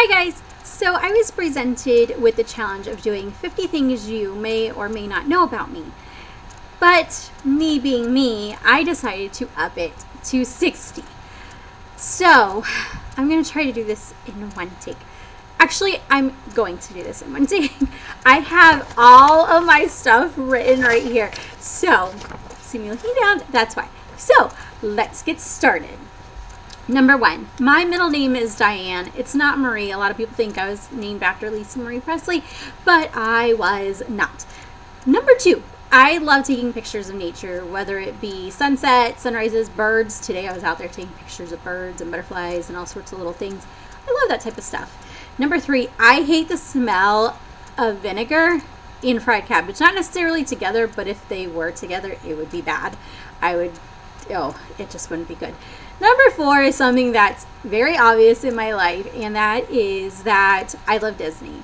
Hi guys! So I was presented with the challenge of doing 50 things you may or may not know about me. But me being me, I decided to up it to 60. So I'm going to try to do this in one take. Actually, I'm going to do this in one take. I have all of my stuff written right here. So, see me looking down? That's why. So, let's get started. Number 1, my middle name is Diane. It's not Marie. A lot of people think I was named after Lisa Marie Presley, but I was not. Number 2, I love taking pictures of nature, whether it be sunset, sunrises, birds. Today I was out there taking pictures of birds and butterflies and all sorts of little things. I love that type of stuff. Number 3, I hate the smell of vinegar in fried cabbage. Not necessarily together, but if they were together, it would be bad. It just wouldn't be good. Number 4 is something that's very obvious in my life, and that is that I love Disney.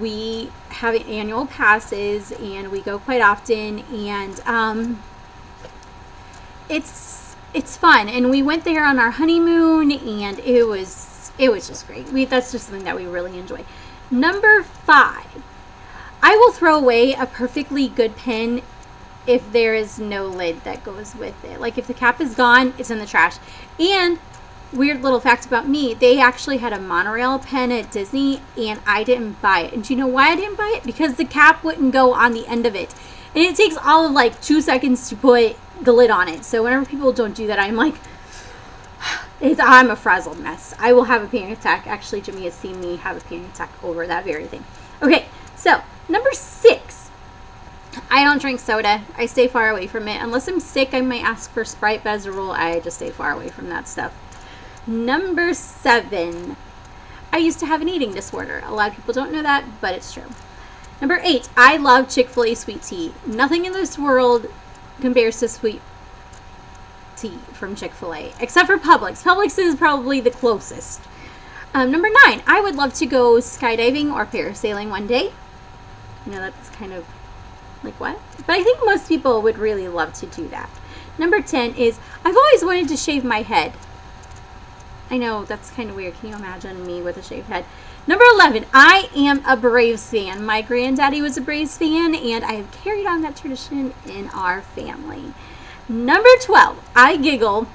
We have annual passes, and we go quite often, and it's fun. And we went there on our honeymoon, and it was just great. That's just something that we really enjoy. Number 5, I will throw away a perfectly good pen if there is no lid that goes with it. Like if the cap is gone, it's in the trash. And weird little fact about me, they actually had a monorail pen at Disney and I didn't buy it. And do you know why I didn't buy it? Because the cap wouldn't go on the end of it. And it takes all of like 2 seconds to put the lid on it. So whenever people don't do that, I'm like, I'm a frazzled mess. I will have a panic attack. Actually, Jimmy has seen me have a panic attack over that very thing. Okay, so number 6. I don't drink soda. I stay far away from it. Unless I'm sick, I might ask for Sprite, but as a rule, I just stay far away from that stuff. Number 7. I used to have an eating disorder. A lot of people don't know that, but it's true. Number 8. I love Chick-fil-A sweet tea. Nothing in this world compares to sweet tea from Chick-fil-A, except for Publix. Publix is probably the closest. Number 9. I would love to go skydiving or parasailing one day. You know, that's kind of like what? But I think most people would really love to do that. Number 10 is I've always wanted to shave my head. I know that's kind of weird. Can you imagine me with a shaved head? Number 11, I am a Braves fan. My granddaddy was a Braves fan, and I have carried on that tradition in our family. Number 12, I giggle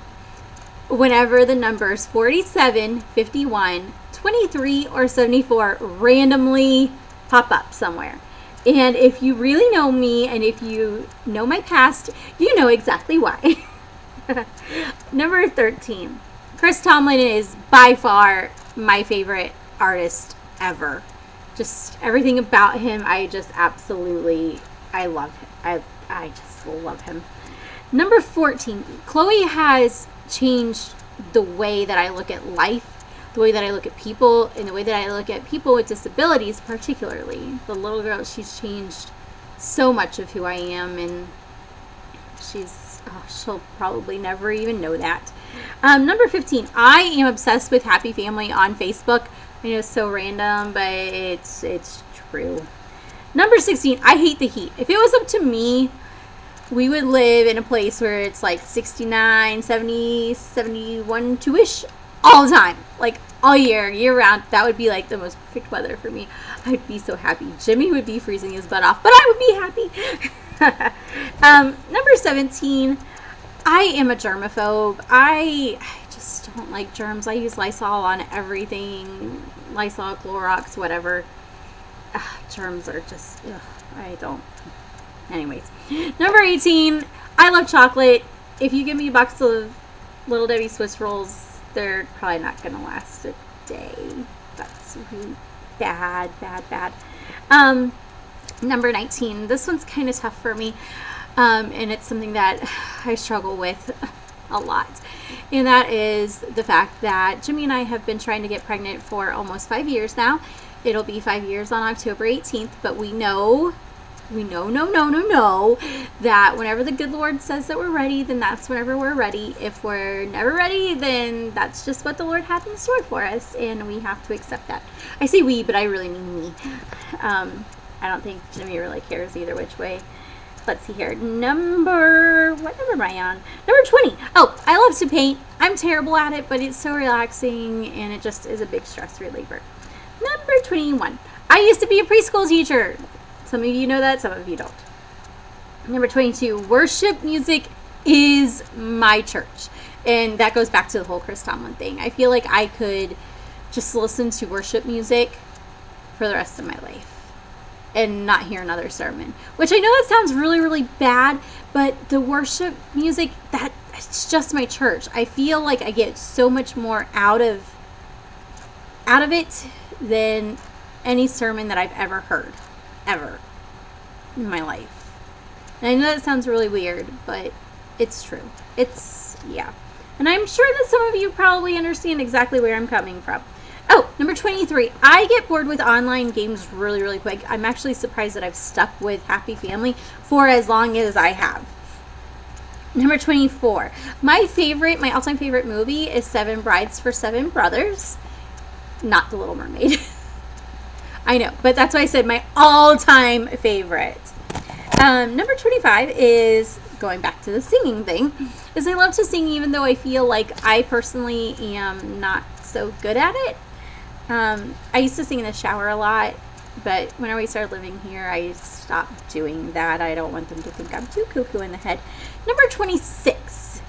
whenever the numbers 47, 51, 23, or 74 randomly pop up somewhere. And if you really know me and if you know my past, you know exactly why. Number 13. Chris Tomlin is by far my favorite artist ever. Just everything about him, I love him. I just love him. Number 14. Chloe has changed the way that I look at life, the way that I look at people, and the way that I look at people with disabilities particularly. The little girl, she's changed so much of who I am, and she'll probably never even know that. Number 15, I am obsessed with Happy Family on Facebook. I know it's so random, but it's true. Number 16, I hate the heat. If it was up to me, we would live in a place where it's like 69, 70, 71, 2-ish all the time, like all year round. That would be like the most perfect weather for me. I'd be so happy. Jimmy would be freezing his butt off, but I would be happy. Number 17, I am a germaphobe. I just don't like germs. I use Lysol on everything. Lysol, Clorox, whatever. Germs are just, I don't. Anyways, number 18, I love chocolate. If you give me a box of Little Debbie Swiss rolls, they're probably not going to last a day. That's really bad. Number 19. This one's kind of tough for me. And it's something that I struggle with a lot. And that is the fact that Jimmy and I have been trying to get pregnant for almost 5 years now. It'll be 5 years on October 18th. But we know that whenever the good Lord says that we're ready, then that's whenever we're ready. If we're never ready, then that's just what the Lord had in store for us, and we have to accept that. I say we, but I really mean me. I don't think Jimmy really cares either which way. Let's see here. What number am I on? Number 20. Oh, I love to paint. I'm terrible at it, but it's so relaxing, and it just is a big stress reliever. Number 21. I used to be a preschool teacher. Some of you know that, some of you don't. Number 22. Worship music is my church. And that goes back to the whole Chris Tomlin thing. I feel like I could just listen to worship music for the rest of my life and not hear another sermon. Which I know that sounds really, really bad, but the worship music, it's just my church. I feel like I get so much more out of it than any sermon that I've ever heard, ever, in my life. And I know that sounds really weird, but it's true. Yeah. And I'm sure that some of you probably understand exactly where I'm coming from. Oh, number 23. I get bored with online games really, really quick. I'm actually surprised that I've stuck with Happy Family for as long as I have. Number 24. My all-time favorite movie is Seven Brides for Seven Brothers. Not The Little Mermaid. I know, but that's why I said my all-time favorite. Number 25 is, going back to the singing thing, is I love to sing even though I feel like I personally am not so good at it. I used to sing in the shower a lot, but whenever we started living here, I stopped doing that. I don't want them to think I'm too cuckoo in the head. Number 26.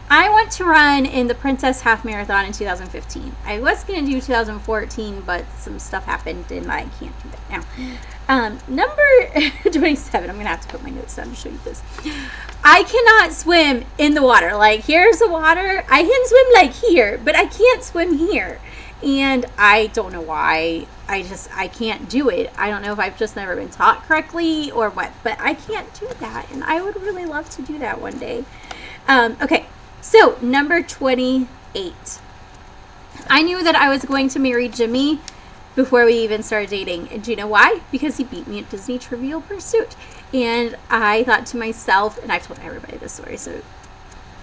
I want to run in the Princess Half Marathon in 2015. I was going to do 2014, but some stuff happened and I can't do that now. Number 27. I'm going to have to put my notes down to show you this. I cannot swim in the water. Like, here's the water. I can swim like here, but I can't swim here. And I don't know why. I can't do it. I don't know if I've just never been taught correctly or what, but I can't do that. And I would really love to do that one day. Okay. So, number 28. I knew that I was going to marry Jimmy before we even started dating. And do you know why? Because he beat me at Disney Trivial Pursuit. And I thought to myself, and I've told everybody this story, so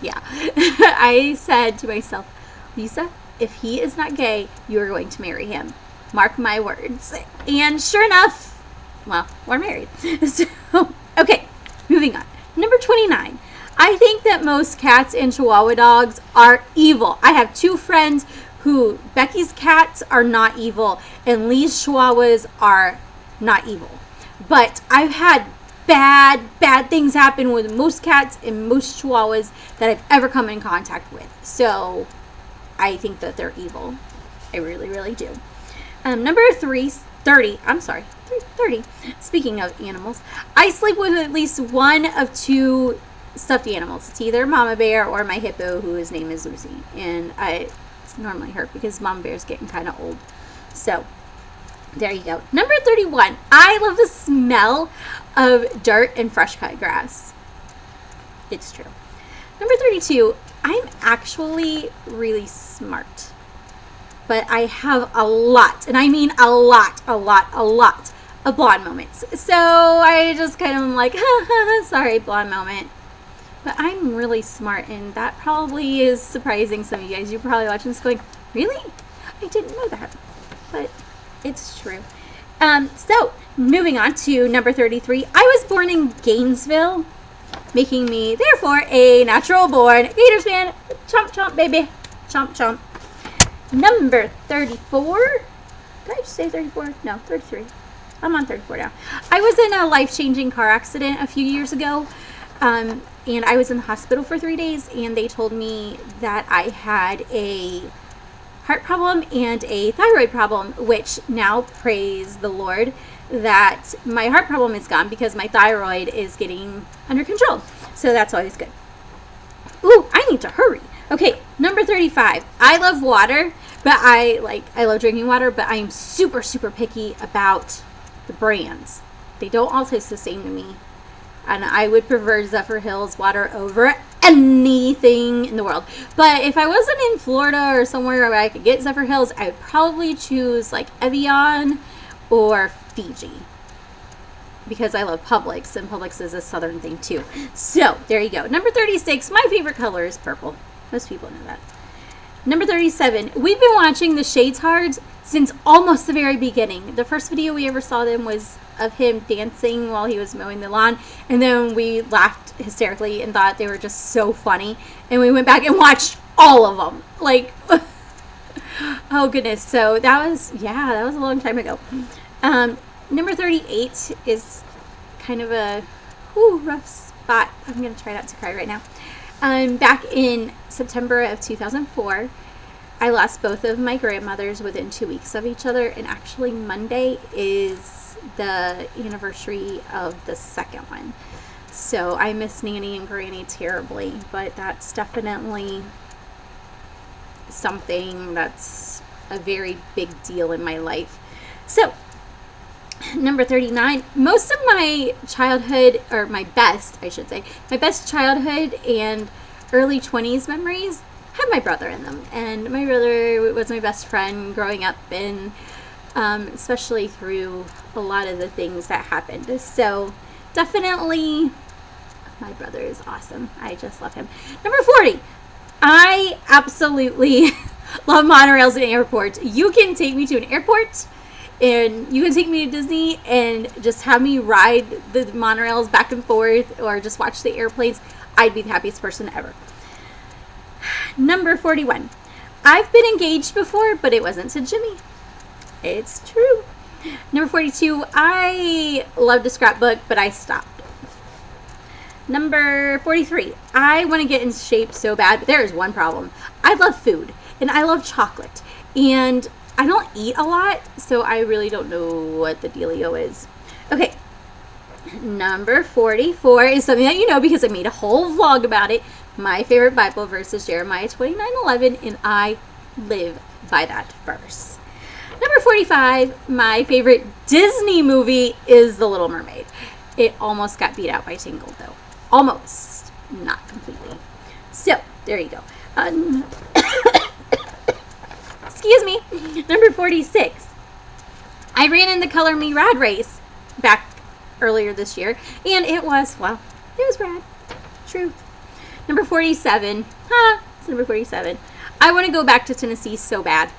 yeah. I said to myself, Lisa, if he is not gay, you are going to marry him. Mark my words. And sure enough, well, we're married. So, okay, moving on. Number 29. I think that most cats and Chihuahua dogs are evil. I have two friends who, Becky's cats are not evil, and Lee's Chihuahuas are not evil. But I've had bad things happen with most cats and most Chihuahuas that I've ever come in contact with. So I think that they're evil. I really, really do. Number 30. Speaking of animals, I sleep with at least one of two stuffed animals. It's either Mama Bear or my hippo, whose name is Lucy. And it's normally her because Mama Bear's getting kind of old. So there you go. Number 31. I love the smell of dirt and fresh cut grass. It's true. Number 32. I'm actually really smart. But I have a lot, and I mean a lot of blonde moments. So I just kind of am like, sorry, blonde moment. But I'm really smart, and that probably is surprising some of you guys. You're probably watching this going, really? I didn't know that. But it's true. So, moving on to number 33. I was born in Gainesville, making me, therefore, a natural-born Gators fan. Chomp, chomp, baby. Chomp, chomp. Number 34. Did I just say 34? No, 33. I'm on 34 now. I was in a life-changing car accident a few years ago. And I was in the hospital for 3 days, and they told me that I had a heart problem and a thyroid problem, which now, praise the Lord, that my heart problem is gone because my thyroid is getting under control. So that's always good. Ooh, I need to hurry. Okay, number 35. I love water, but I love drinking water, but I am super, super picky about the brands. They don't all taste the same to me. And I would prefer Zephyr Hills water over anything in the world. But if I wasn't in Florida or somewhere where I could get Zephyr Hills, I would probably choose like Evian or Fiji. Because I love Publix, and Publix is a southern thing too. So, there you go. Number 36, my favorite color is purple. Most people know that. Number 37, we've been watching the Shadehards since almost the very beginning. The first video we ever saw them was of him dancing while he was mowing the lawn, and then we laughed hysterically and thought they were just so funny, and we went back and watched all of them. Like, Oh goodness. So that was a long time ago. Number 38 is kind of a rough spot. I'm gonna try not to cry right now. Back in September of 2004, I lost both of my grandmothers within 2 weeks of each other, and actually Monday is the anniversary of the second one. So I miss Nanny and Granny terribly, but that's definitely something that's a very big deal in my life. So, number 39, most of my childhood, or my best childhood and early 20s memories have my brother in them. And my brother was my best friend growing up, and especially through a lot of the things that happened. So, definitely, my brother is awesome. I just love him. Number 40, I absolutely love monorails and airports. You can take me to an airport, and you can take me to Disney and just have me ride the monorails back and forth, or just watch the airplanes. I'd be the happiest person ever. Number 41. I've been engaged before, but it wasn't to Jimmy. It's true. Number 42. I love to scrapbook, but I stopped. Number 43. I want to get in shape so bad, but there is one problem. I love food, and I love chocolate, and I don't eat a lot, so I really don't know what the dealio is. Okay. Number 44 is something that you know because I made a whole vlog about it. My favorite Bible verse is Jeremiah 29:11, and I live by that verse. Number 45, my favorite Disney movie is The Little Mermaid. It almost got beat out by Tangled, though. Almost. Not completely. So, there you go. Excuse me. Number 46. I ran in the Color Me Rad race back earlier this year, and it was rad. True. Number 47. It's number 47. I want to go back to Tennessee so bad.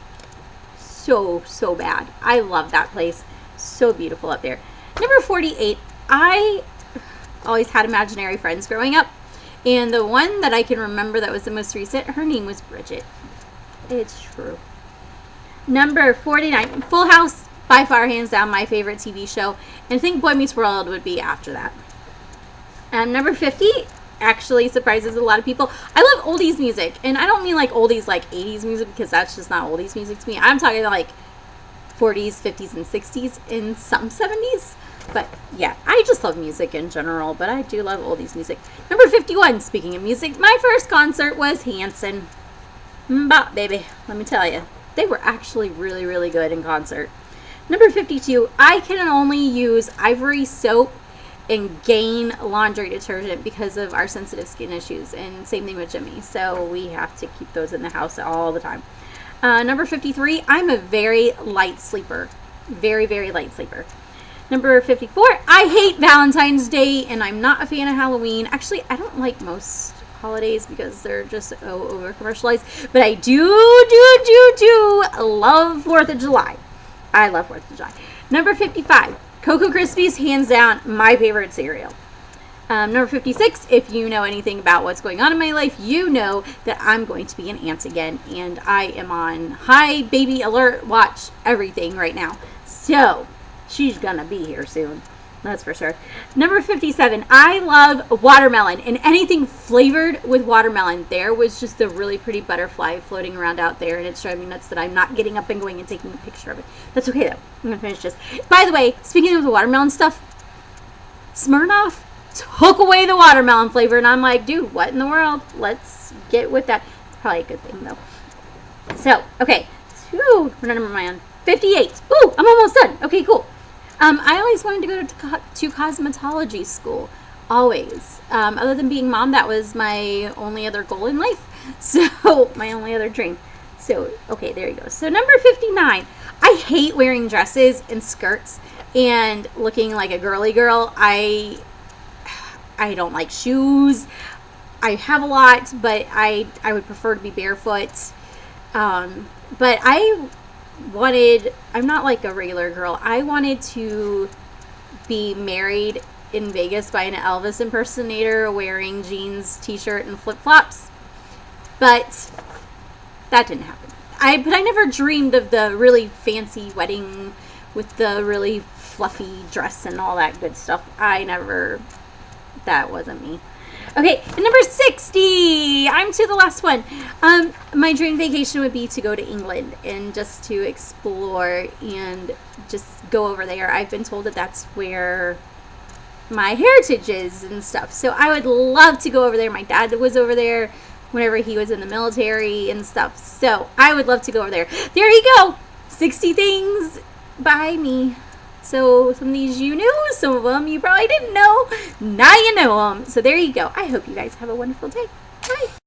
So bad. I love that place. So beautiful up there. Number 48. I always had imaginary friends growing up, and the one that I can remember that was the most recent, her name was Bridget. It's true. Number 49, Full House, by far, hands down, my favorite TV show, and I think Boy Meets World would be after that. Number 50 actually surprises a lot of people. I love oldies music, and I don't mean like oldies like 80s music, because that's just not oldies music to me. I'm talking like 40s, 50s, and 60s, and some 70s. But yeah, I just love music in general, but I do love oldies music. Number 51, speaking of music, my first concert was Hanson. Mbop, baby, let me tell you. They were actually really, really good in concert. Number 52, I can only use Ivory soap and Gain laundry detergent because of our sensitive skin issues, and same thing with Jimmy. So we have to keep those in the house all the time. Number 53, I'm a very light sleeper. Very, very light sleeper. Number 54, I hate Valentine's Day, and I'm not a fan of Halloween. Actually, I don't like most holidays because they're just over commercialized. But I do love 4th of July. I love 4th of July. Number 55, Cocoa Krispies, hands down, my favorite cereal. Number 56, if you know anything about what's going on in my life, you know that I'm going to be an aunt again. And I am on high baby alert watch everything right now. So she's gonna be here soon. That's for sure. Number 57, I love watermelon, and anything flavored with watermelon. There was just a really pretty butterfly floating around out there, and it's driving me nuts that I'm not getting up and going and taking a picture of it. That's okay though. I'm gonna finish this. By the way, speaking of the watermelon stuff, Smirnoff took away the watermelon flavor, and I'm like, dude, what in the world? Let's get with that. It's probably a good thing though. So, okay. Whew, what number am I on? 58. Ooh, I'm almost done. Okay, cool. I always wanted to go to cosmetology school. Always. Other than being mom, that was my only other goal in life. So, my only other dream. So, okay, there you go. So, number 59. I hate wearing dresses and skirts and looking like a girly girl. I don't like shoes. I have a lot, but I would prefer to be barefoot. But I'm not like a regular girl. I wanted to be married in Vegas by an Elvis impersonator wearing jeans, t-shirt, and flip-flops. But that didn't happen. but I never dreamed of the really fancy wedding with the really fluffy dress and all that good stuff. That wasn't me. Okay, and number 60. I'm to the last one. My dream vacation would be to go to England and just to explore and just go over there. I've been told that that's where my heritage is and stuff. So I would love to go over there. My dad was over there whenever he was in the military and stuff. So I would love to go over there. There you go. 60 things by me. So some of these you knew, some of them you probably didn't know. Now you know them. So there you go. I hope you guys have a wonderful day. Bye.